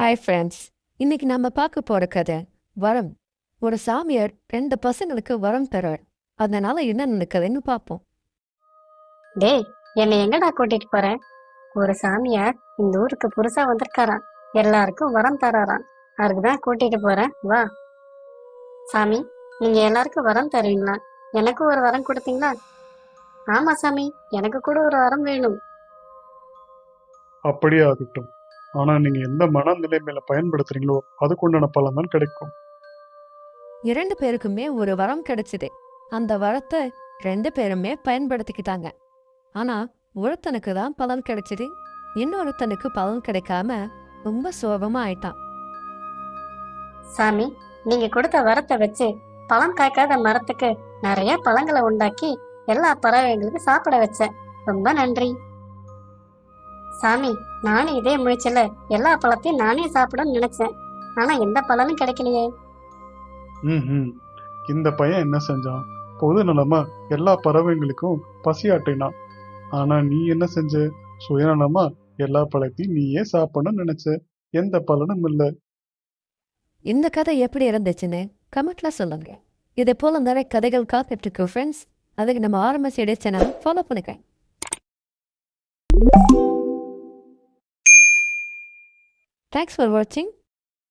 Hi friends. இன்னைக்கு நம்ம பார்க்க போற கதை வரம். ஒரு சாமியார் 2 பசங்களுக்கு வரம் தரார். அதனால என்ன நடக்குதுன்னு பார்ப்போம். டேய், என்னை எங்கடா கூட்டிட்டு போற? ஒரு சாமியார் இந்த ஊருக்கு புதுசா வந்திருக்காராம். எல்லாருக்கும் வரம் தராராம். அதுக்குதான் கூட்டிட்டு போறேன், வா. சாமி, நீங்க எல்லாருக்கும் வரம் தருவீங்களா? எனக்கு ஒரு வரம் கொடுத்தீங்களா? ஆமா சாமி, எனக்கு கூட ஒரு வரம் வேணும். அப்படியே ஆகட்டும். ஆனா நீங்க எந்த மனநிலைமையில பயன்படுத்துறீங்களோ அதுக்குண்டான பலன் தான் கிடைக்கும். 2 பேருக்குமே ஒரு வரம் கிடைச்சது. அந்த வரத்தை 2 பேருமே பயன்படுத்திக்கிட்டாங்க. ஆனா ஒருத்தனுக்கு தான் பலன் கிடைச்சது, இன்னொருத்தனுக்கு பலன் கிடைக்காம ரொம்ப சோகமா ஆயிட்டான். சாமி, நீங்க கொடுத்த வரத்தை வச்சு பழம் காய்க்காத மரத்துக்கு நிறைய பழங்களை உண்டாக்கி எல்லா பறவைகளுக்கும் சாப்பிட வச்சேன். ரொம்ப நன்றி சாமி. நானும் இதே முயற்சியில எல்லா பழத்தையும் நானே சாப்பிடணும்னு நினைச்சேன். ஆனா எந்த பலனும் கிடைக்கலையே. ம் இந்த பையன் என்ன செஞ்சான்? பொது நலமா எல்லா பறவைங்களுக்கும் பசியாட்டினான். ஆனா நீ என்ன செஞ்ச? சுயநலமா எல்லா பழத்தையும் நீயே சாப்பிடணும்னு நினைச்ச. எந்த பலனும் இல்ல. இந்த கதை எப்படி இருந்துச்சுன்னு கமெண்ட்ல சொல்லுங்க. இதே போல நிறைய கதைகள் காத்துட்டு இருக்கு ஃப்ரெண்ட்ஸ். அதுக்கு நம்ம ஆரம்பிச்சு சேனலை ஃபாலோ பண்ணிக்கிறேன். Thanks for watching.